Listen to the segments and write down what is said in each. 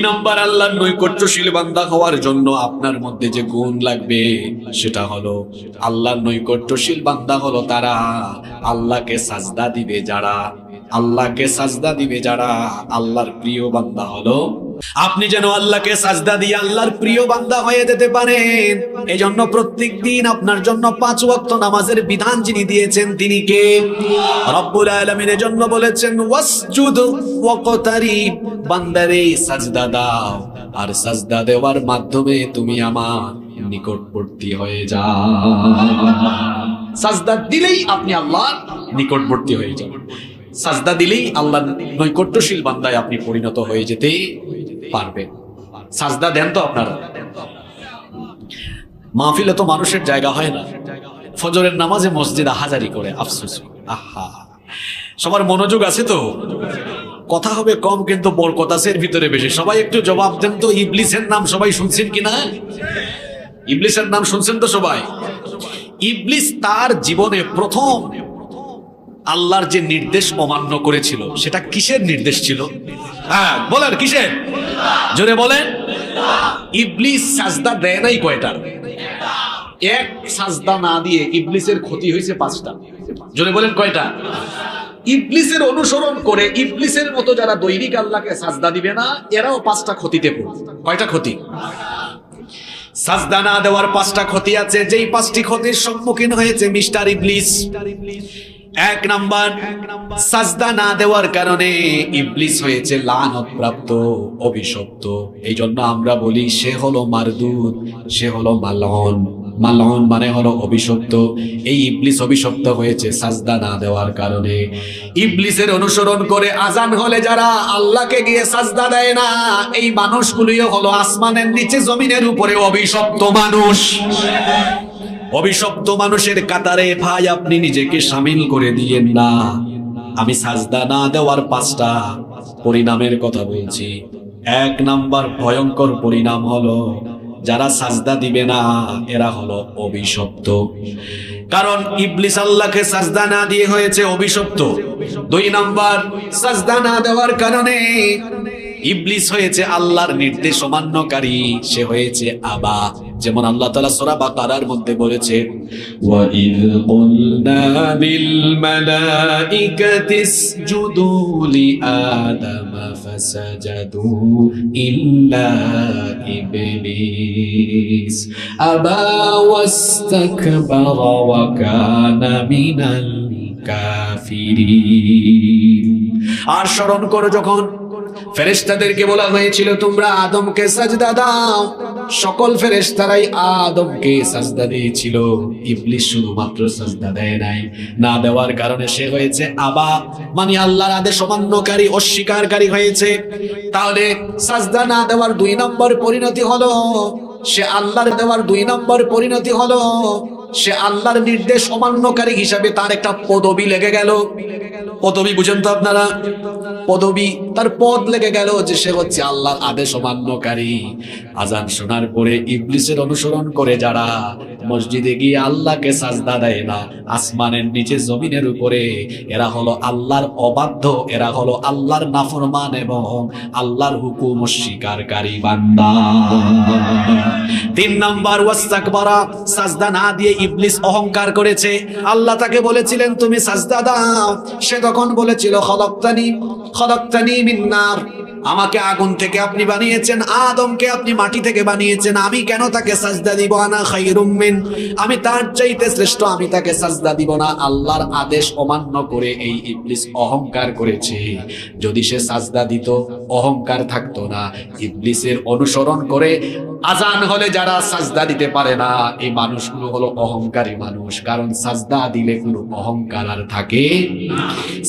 Number আল্লাহর নৈকট্যশীল বান্দা হওয়ার জন্য আপনার মধ্যে যে গুণ লাগবে সেটা হলো আল্লাহর নৈকট্যশীল বান্দা হলো তারা আল্লাহকে সাজদা দিবে যারা, আল্লাহকে সাজদা দিবে যারা আল্লাহর প্রিয় বান্দা হলো। আপনি যেন আল্লাহকে সাজদা দিয়ে আল্লাহর প্রিয় বান্দা হয়ে যেতে পারেন, এই জন্য প্রত্যেক দিন আপনার জন্য 5 ওয়াক্ত নামাজের বিধান যিনি দিয়েছেন তিনি কে? রব্বুল আলামিন। এর জন্য বলেছেন ওয়াসজুদ ওয়াকতারিব, বান্দারে সাজদা দাও, আর সাজদা দেওয়ার মাধ্যমে তুমি আমার নিকটবর্তী হয়ে যাও। সাজদা দিলেই আপনি আল্লাহর নিকটবর্তী হয়ে যাবেন, সাজদা দিলেই আল্লাহর নৈকট্যশীল বান্দায় আপনি পরিণত হয়ে যেতে পারবেন। সাজদা দেন তো আপনারা? মাহফিলে তো মানুষের জায়গা হয় না, ফজরের নামাজে মসজিদ হাজারি করে, আফসোস। আহা, সবার মনোযোগ আছে তো? কথা হবে কম কিন্তু বরকতাসের ভিতরে বেশি। সবাই একটু জবাব দেন তো, ইবলিসের নাম সবাই শুনছেন কিনা? ইবলিসের নাম শুনছেন তো সবাই? ইবলিস তার জীবনে প্রথম আল্লাহর যে নির্দেশ অমান্য করেছিল, সেটা কিসের নির্দেশ ছিল? হ্যাঁ বলেন, কিসের? জোরে বলেন। ইবলিস সাজদা দেয় নাই কয়টা? এক সাজদা না দিয়ে ইবলিসের ক্ষতি হয়েছে 5টা। জোরে বলেন কয়টা? ইবলিসের অনুসরণ করে ইবলিসের মতো যারা দৈনিক আল্লাহকে সাজদা দিবে না, এরাও 5টা ক্ষতিতে পড়বে। কয়টা ক্ষতি? সাজদা না দেওয়ার 5টা ক্ষতি আছে, যেই 5টি ক্ষতির সম্মুখীন হয়েছে মিস্টার ইবলিস। 1 নাম্বার, সাজদা না দেওয়ার কারণে ইবলিস হয়েছে লানত প্রাপ্ত, অভিশপ্ত। এই জন্য আমরা বলি সে হলো মারদুদ, সে হলো মালউন। মালউন মানে হলো অভিশপ্ত। এই ইবলিস অভিশপ্ত হয়েছে সাজদা না দেওয়ার কারণে। ইবলিসের অনুসরণ করে আজান হলে যারা আল্লাহকে গিয়ে সাজদা দেয় না, এই মানুষগুলিও হলো আসমানের নিচে জমিনের উপরে অভিশপ্ত মানুষ। অভিশপ্ত মানুষের কাতারে ভাই আপনি নিজেকে শামিল করে দিয়েন না। আমি সাজদা না দেওয়ার 5টা পরিণামের কথা বলছি। 1 নাম্বার ভয়ঙ্কর পরিণাম হলো যারা সাজদা দিবে না এরা হলো অভিশপ্ত। কারণ ইবলিস আল্লাহকে সাজদা না দিয়ে হয়েছে অভিশপ্ত। 2 নাম্বার, সাজদা না দেওয়ার কারণে ইবলিস হয়েছে আল্লাহর নির্দেশ অমান্যকারী, সে হয়েছে আবা। যেমন আল্লাহ তাআলা সূরা বাকারার মধ্যে বলেছেন, ওয়া ইয কুলনা লিল মালাইকাতি ইসজুদু লি আদামা ফাসাজাদু ইল্লা ইবলিস আবা ওয়াস্তাকবারা ওয়া কানা মিনাল কাফিরিন। আর স্মরণ করো যখন ফেরেশতাদেরকে বলা হয়েছিল তোমরা আদমকে সাজদা দাও, সকল ফেরেশতারাই আদমকে সাজদা দিয়েছিল, ইবলিস শুধুমাত্র সাজদা দেয় নাই। না দেওয়ার কারণে সে হয়েছে আবা, মানে আল্লাহর আদেশ অমান্যকারী, অস্বীকারী হয়েছে। তাহলে সাজদা না দেওয়ার 2 নম্বর পরিণতি হলো সে আল্লাহর দেওয়ার 2 নম্বর পরিণতি হলো সে আল্লাহর নির্দেশ অমান্যকারী হিসাবে তার একটা পদবি লেগে গেল। পদবি বুঝেন তো আপনারা? পদবি, তার পদ লেগে গেল যে সে হচ্ছে আল্লাহর আদেশ অমান্যকারী। আজান শোনার পরে ইবলিসের অনুসরণ করে যারা মসজিদে গিয়ে আল্লাহকে সাজদা দেয় না, আসমানের নিচে জমিনের উপরে, এরা হলো আল্লাহর অবাধ্য, এরা হলো আল্লাহর নাফরমান এবং আল্লাহর হুকুম অস্বীকারী বান্দা। 3 নাম্বার, ওয়াস্তাকবারা, সাজদা না দিয়ে ইবলিস অহংকার করেছে। আল্লাহ তাকে বলেছিলেন তুমি সাজদা দাও, সে তখন বলেছিল খলাকতানি মিন নার, আমাকে আগুন থেকে আপনি বানিয়েছেন, আদমকে আপনি মাটি থেকে বানিয়েছেন, আমি কেন তাকে সাজদা দিব? আনা খায়রুম মিন, আমি তার চাইতে শ্রেষ্ঠ, আমি তাকে সাজদা দিব না। আল্লাহর আদেশ অমান্য করে এই ইবলিস অহংকার করেছে। যদি সে সাজদা দিত অহংকার থাকতো না। ইবলিসের অনুসরণ করে আজান হলে যারা সাজদা দিতে পারে না, এই মানুষগুলো হলো অহংকারী মানুষ। কারণ সাজদা দিলে কোনো অহংকার আর থাকে।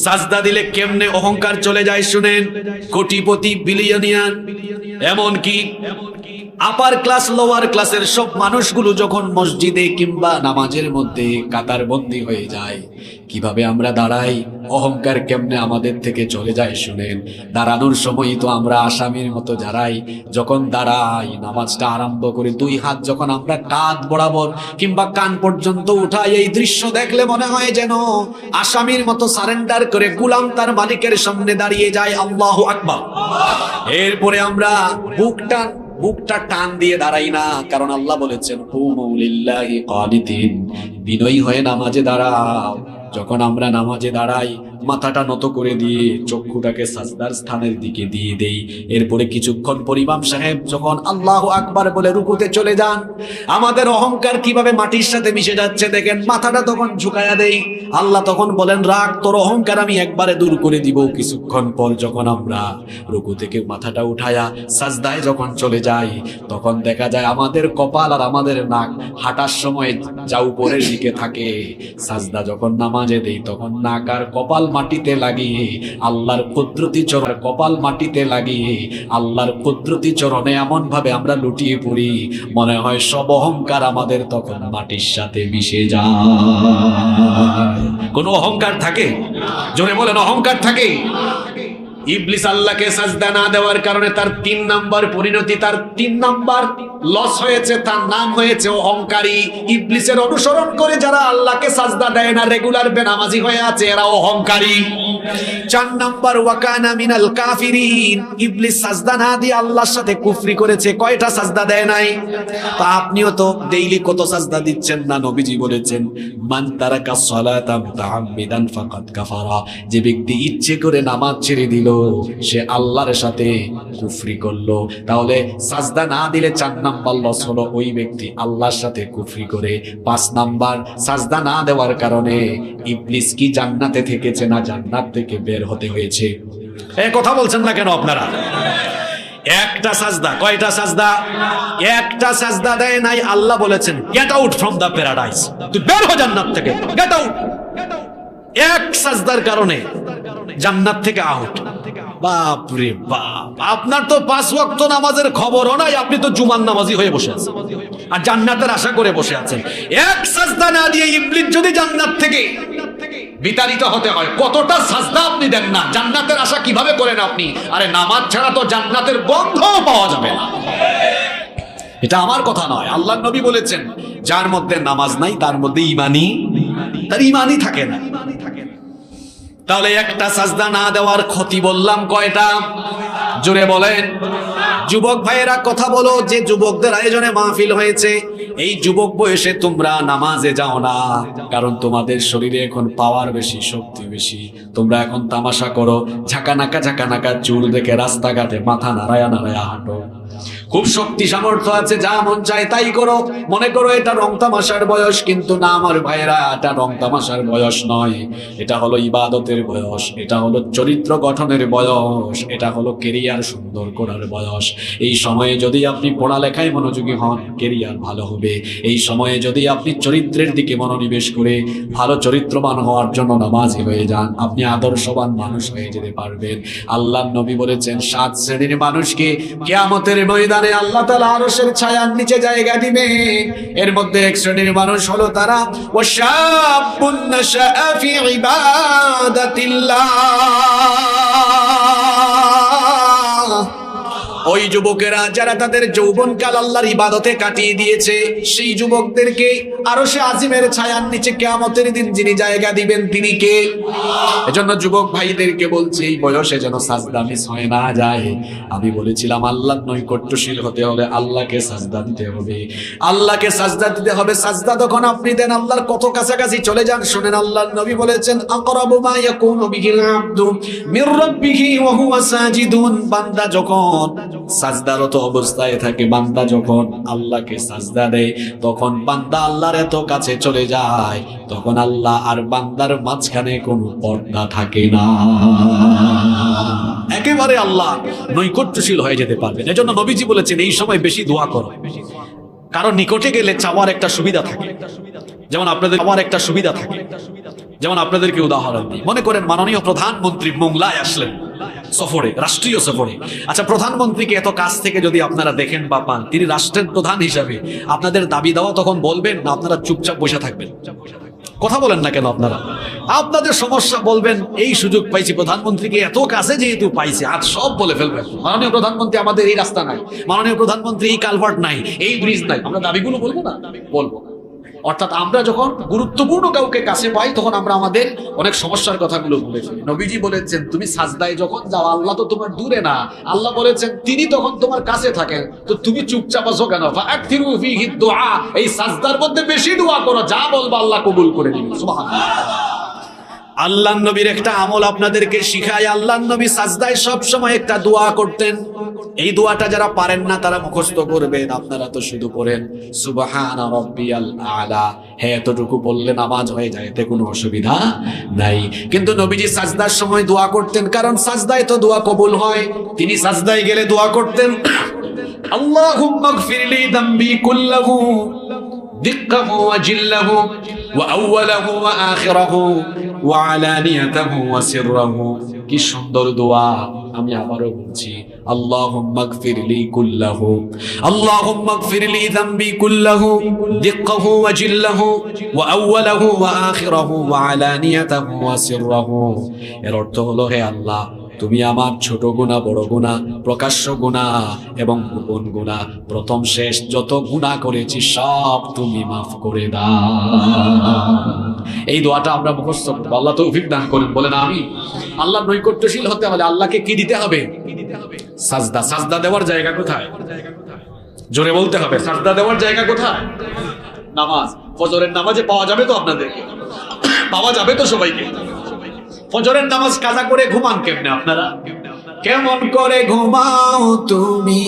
সাজদা দিলে কেমনে অহংকার চলে যায় শুনেন। কোটিপতি, বিলিয়নিয়ার, এমনকি আপার ক্লাস লোয়ার ক্লাসের সব মানুষগুলো যখন মসজিদে কিংবা নামাজের মধ্যে কাতারবন্দি হয়ে যায়, কিভাবে আমরা দাঁড়াই, অহংকার কেমনে আমাদের থেকে চলে যায় শুনেন। দাঁড়ানোর সময় তো আমরা আসামির মতো দাঁড়াই, যখন দাঁড়াই নামাজটা আরম্ভ করে দুই হাত যখন আমরা কাঁধ বরাবর কিংবা কান পর্যন্ত উঠাই, এই দৃশ্য দেখলে মনে হয় যেন আসামির মতো সারেন্ডার করে গোলাম তার মালিকের সামনে দাঁড়িয়ে যায়। আল্লাহু আকবার। এরপরে আমরা বুকটা টান দিয়ে দাঁড়াই না, কারণ আল্লাহ বলেছেন কুমু লিল্লাহি কানিতিন, বিনয়ী হয়ে নামাজে দাঁড়াও। যখন আমরা নামাজে দাঁড়াই মাথাটা নত করে দিয়ে চক্ষুটাকে সাজদার স্থানের দিকে দিয়ে দেই। এরপরে কিছুক্ষণ পর ইমাম সাহেব যখন আল্লাহু আকবার বলে রুকুতে চলে যান, আমাদের অহংকার কিভাবে মাটির সাথে মিশে যাচ্ছে দেখেন। মাথাটা তখন ঝুঁকায়া দেই, আল্লাহ তখন বলেন রাখ, তোর অহংকার আমি একবারে দূর করে দিব। কিছুক্ষণ পর যখন আমরা রুকু থেকে মাথাটা উঠায়া সাজদায় যখন চলে যাই, তখন দেখা যায় আমাদের কপাল আর আমাদের নাক হাঁটার সময় যা উপরের দিকে থাকে, সাজদা যখন নামাজে দেই তখন নাক আর কপাল মাটিতে লাগিয়ে আল্লাহর কুদরতি চরণ, কপাল মাটিতে লাগিয়ে আল্লাহর কুদরতি চরণে এমন ভাবে আমরা লুটিয়ে পড়ি, মনে হয় সব অহংকার আমাদের তখন মাটির সাথে মিশে যায়। কোনো অহংকার থাকে? জোরে বলেন, অহংকার থাকে? ইবলিস আল্লাহকে সাজদা না দেওয়ার কারণে তার 3 নাম্বার পরিণতি, তার 3 নাম্বার লস হয়েছে, তার নাম হয়েছে অহংকারী। ইবলিসের অনুসরণ করে যারা আল্লাহকে সাজদা দেয় না, রেগুলার বেনামাজি হয়ে আছে, এরা অহংকারী। 4 নাম্বার ওয়াকানা মিনাল কাফিরিন, ইবলিস সাজদা না দিয়ে আল্লাহর সাথে কুফরি করেছে। কয়টা সাজদা দেয় নাই? তো আপনিও তো ডেইলি কত সাজদা দিচ্ছেন না? নবীজি বলেছেন মান তারাকা সালাতা মুতাআম্মিদান ফাকাদ কাফারা, যে ব্যক্তি ইচ্ছে করে নামাজ ছেড়ে দিল সে আল্লাহর সাথে কুফরি করলো। তাহলে সাজদা না দিলে 4 নাম্বার লস হলো, ওই ব্যক্তি আল্লাহর সাথে কুফরি করে। 5 নাম্বার সাজদা না দেওয়ার কারণে ইবলিস কি জান্নাতে থেকেছে না জান্নাত থেকে বের হতে হয়েছে? এই কথা বলছেন না কেন আপনারা? একটা সাজদা, কয়টা সাজদা? একটা সাজদা দেয় নাই, আল্লাহ বলেছেন get out from the paradise, তুই বের হ জান্নাত থেকে, গেট আউট। এক সাজদার কারণে জান্নাত থেকে আউট। বাপ রে বাপ, আপনার তো 5 ওয়াক্ত নামাজের খবরও নাই, আপনি তো জুমার নামাজি হয়ে বসে আছেন আর জান্নাতের আশা করে বসে আছেন। এক সাজদা না দিয়ে ইবলিস যদি জান্নাত থেকে বিতাড়িত হতে হয়, কতটা সাজদা আপনি দেন না, জান্নাতের আশা কিভাবে করেন আপনি? আরে নামাজ ছাড়া তো জান্নাতের গন্ধও পাওয়া যাবে না। এটা আমার কথা নয়, আল্লাহর নবী বলেছেন যার মধ্যে নামাজ নাই তার মধ্যে তার ইমানই থাকে না। তাহলে একটা সাজদা না দেওয়ার ক্ষতি বললাম কয়টা? জোরে বলেন। যুবক ভাইয়েরা কথা বলো, যে যুবকদের আয়োজনে মাহফিল হয়েছে, এই যুবক বয়সে তোমরা নামাজে যাও না, কারণ তোমাদের শরীরে এখন পাওয়ার বেশি, শক্তি বেশি। তোমরা এখন তামাশা করো, ঝাঁকা নাকা চুল দেখে রাস্তাঘাটে মাথা নাড়ায়া হাঁটো। খুব শক্তি সামর্থ্য আছে, যা মন চায় তাই করো, মনে করো এটা রং তামাশার বয়স। কিন্তু না আমার ভাইয়েরা, এটা রং তামাশার বয়স নয়, এটা হলো ইবাদতের বয়স, এটা হলো চরিত্র গঠনের বয়স, এটা হলো কেরিয়ার সুন্দর করার বয়স। এই সময়ে যদি আপনি পড়ালেখায় মনোযোগী হন, কেরিয়ার ভালো হবে। এই সময়ে যদি আপনি চরিত্রের দিকে মনোনিবেশ করে ভালো চরিত্রবান হওয়ার জন্য নামাজি হয়ে যান, আপনি আদর্শবান মানুষ হয়ে যেতে পারবেন। আল্লাহর নবী বলেছেন 7 শ্রেণীর মানুষকে কিয়ামতের ময়দানে আল্লাহ তাআলা আরশের ছায়ার নিচে জায়গা দিবেন। এর মধ্যে 1 শ্রেণীর মানুষ হলো তারা ওয়াশাবুন নাশাআ ফি ইবাদাতিল্লাহ, ওই যুবকেরা যারা তাদের যৌবনকাল আল্লাহর ইবাদতে কাটিয়ে দিয়েছে, সেই যুবকদেরকে আরশে আজিমের ছায়ার নিচে কিয়ামতের দিন যিনি জায়গা দিবেন তিনি কে? এজন্য যুবক ভাইদেরকে বলছি, এই বয়সে যেন সাজদা মিস হয়ে না যায়। আমি বলেছিলাম আল্লাহর নৈকট্যশীল হতে হলে আল্লাহকে সাজদা দিতে হবে, আল্লাহকে সাজদা দিতে হবে। সাজদা যখন আপনি দেন আল্লাহর কত কাছাকাছি চলে যান শুনেন। আল্লাহর নবী বলেছেন আকরাবু মা ইয়াকুনু বিহিল আবদু মির রাব্বিহি ওয়া হুয়া সাজিদুন, বান্দা যখন সাজদারত অবস্থায় থাকে, বান্দা যখন আল্লাহকে সাজদা দেয়, তখন বান্দা আল্লাহর এত কাছে চলে যায়, তখন আল্লাহ আর বান্দার মাঝখানে কোনো পর্দা থাকে না, একেবারে আল্লাহ নৈকট্যশীল হয়ে যেতে পারবেন। এজন্য নবীজি বলেছেন এই সময় বেশি দোয়া করো, কারণ নিকটে গেলে চাওয়ার একটা সুবিধা থাকে। যেমন আপনাদের চাওয়ার একটা সুবিধা থাকে, যেমন আপনাদেরকে উদাহরণ দিই, মনে করেন মাননীয় প্রধানমন্ত্রী মোংলায় আসলেন, সফরে, রাষ্ট্রীয় সফরে। আচ্ছা, প্রধানমন্ত্রীকে এত কাছ থেকে যদি আপনারা দেখেন বা পান, তিনি রাষ্ট্রের প্রধান হিসাবে আপনাদের দাবি দেওয়া তখন বলবেন না আপনারা চুপচাপ বসে থাকবেন? কথা বলেন না কেন আপনারা? আপনাদের সমস্যা বলবেন, এই সুযোগ পাইছি, প্রধানমন্ত্রীকে এত কাছে যেহেতু পাইছি, আজ সব বলে ফেলবেন। মাননীয় প্রধানমন্ত্রী, আমাদের এই রাস্তা নাই, মাননীয় প্রধানমন্ত্রী এই কালভার্ট নাই, এই ব্রিজ নাই, আমরা দাবিগুলো বলবো না? বলবো। অর্থাৎ আমরা যখন গুরুত্বপূর্ণ কাউকে কাছে পাই তখন আমরা আমাদের অনেক সমস্যার কথাগুলো ভুলে ফেলি। নবীজি বলেছেন, তুমি সাজদায় যখন যাও, আল্লাহ তো তোমার দূরে না, আল্লাহ বলেছেন তিনি তখন তোমার কাছে থাকেন, তো তুমি চুপচাপ আছো কেন? ফাআকথিরু ফীহি দুআ, এই সাজদার মধ্যে বেশি দোয়া করো, যা বলবা আল্লাহ কবুল করে নেবেন। সুবহানাল্লাহ। আল্লাহর নবীর একটা আমল আপনাদেরকে শিখায়। আল্লাহর নবী সাজদায় সব সময় একটা দোয়া করতেন। এই দোয়াটা যারা পারেন না তারা মুখস্থ করবেন। আপনারা তো শুধু পড়েন সুবহান রাব্বিয়াল আলা, হ্যাঁ এতটুকু বললে নামাজ হয়ে যায়, এতে কোনো অসুবিধা নাই। কিন্তু নবীজি সাজদার সময় দোয়া করতেন, কারণ সাজদায় তো দোয়া কবুল হয়। তিনি সাজদায় গেলে দোয়া করতেন, আল্লাহুম্মা গফিরলি যামবি কুল্লাহু দিক্কাহু ওয়া জিল্লাহু ওয়া আউওয়ালাহু ওয়া আখিরাহু ওয়া আলানিয়াতাহু ওয়া সিররাহু। কি সুন্দর দোয়া! আমি আবারও বলছি, আল্লাহুম্মা গফিরলি কুল্লাহু, আল্লাহুম্মা গফিরলি যামবি কুল্লাহু দিক্কাহু ওয়া জিল্লাহু ওয়া আউওয়ালাহু ওয়া আখিরাহু ওয়া আলানিয়াতাহু ওয়া সিররাহু। এর অর্থ হলো, হে আল্লাহ, তুমি আমার ছোট গুনাহ, বড় গুনাহ, প্রকাশ্য গুনাহ এবং গোপন গুনাহ, প্রথম শেষ যত গুনাহ করেছি সব তুমি মাফ করে দাও। এই দোয়াটা আমরা মুখস্থ করব। আল্লাহ তৌফিক দান করেন, বলেন আমি। আল্লাহ নৈকট্যশীল হতে হলে আল্লাহকে কি দিতে হবে? সাজদা। সাজদা দেওয়ার জায়গা কোথায়? জোরে বলতে হবে, সাজদা দেওয়ার জায়গা কোথায়? নামাজ। ফজরের নামাজে পাওয়া যাবে তো আপনাদেরকে? পাওয়া যাবে তো সবাইকে? ফজরের নামাজ কাজা করে ঘুমান কেমনে আপনারা? কেমন করে ঘুমাও তুমি,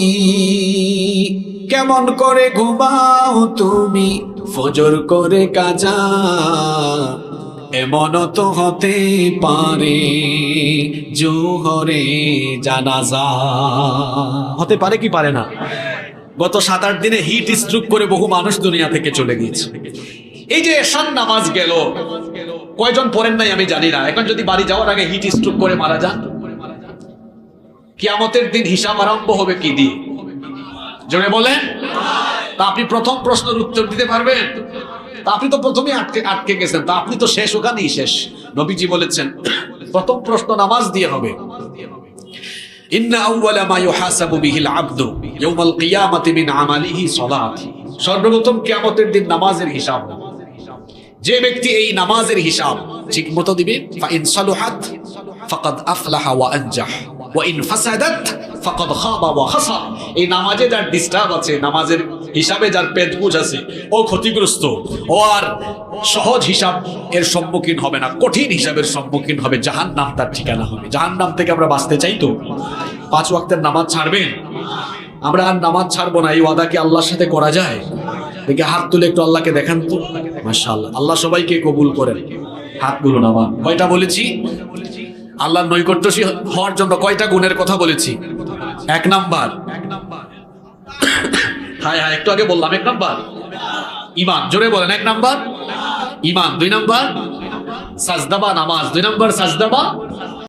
কেমন করে ঘুমাও তুমি ফজর করে কাজা, এমন তো হতে পারে জোহরে জানাজা। হতে পারে কি পারে না? গত 7-8 দিনে হিট স্ট্রোক করে বহু মানুষ দুনিয়া থেকে চলে গিয়েছে। এই যে এশার নামাজ গেল, কয়জন পড়েন নাই আমি জানি না। এখন যদি বাড়ি যাওয়ার আগে হিট স্ট্রোক করে মারা যান, কিয়ামতের দিন হিসাব আরম্ভ হবে কি দিয়ে? জোরে বলেন। তা আপনি প্রথম প্রশ্নের উত্তর দিতে পারবেন? তা আপনি তো প্রথমেই আটকে গেছেন, তা আপনি তো শেষ, ওখানেই শেষ। নবীজি বলেছেন প্রথম প্রশ্ন নামাজ দিয়ে হবে। ইন্না আউওয়ালা মা ইউহাসাবু বিহিল আবদু ইয়াউমাল কিয়ামাতি মিন আমালিহি সালাতি। সর্বপ্রথম কিয়ামতের দিন নামাজের হিসাব হবে। যে ব্যক্তি এই নামাজের হিসাব ঠিক মতো দিবে, ফাইন সালুহাত ফাকাদ আফলাহা ওয়া আনজাহ ওয়া ইন ফাসাদাত ফাকাদ খাবা ওয়া খাসার। এই নামাজে যার ডিস্টার্ব আছে, নামাজের হিসাবে যার পেটগুজ আছে, ও ক্ষতিগ্রস্ত। ও আর সহজ হিসাব এর সম্মুখীন হবে না, কঠিন হিসাবের সম্মুখীন হবে। জাহান্নাম তার ঠিকানা হবে। জাহান্নাম থেকে আমরা বাঁচতে চাই তো 5 ওয়াক্তের নামাজ ছাড়বেন? আমরা আর নামাজ ছাড়বো না, এই ওয়াদা কি আল্লাহর সাথে করা যায়? দেখে হাত তুলে একটু আল্লাহকে দেখান তো। মাশাআল্লাহ, আল্লাহ সবাইকে কবুল করেন। হাতগুলো নামান। কয়টা বলেছি? আল্লাহর নৈকট্যশীল হওয়ার জন্য কয়টা গুণের কথা বলেছি? 1 নাম্বার, হ্যাঁ হ্যাঁ একটু আগে বললাম 1 নাম্বার ঈমান। জোরে বলেন, 1 নাম্বার ঈমান, 2 নাম্বার সাজদা বা নামাজ, 2 নাম্বার সাজদা বা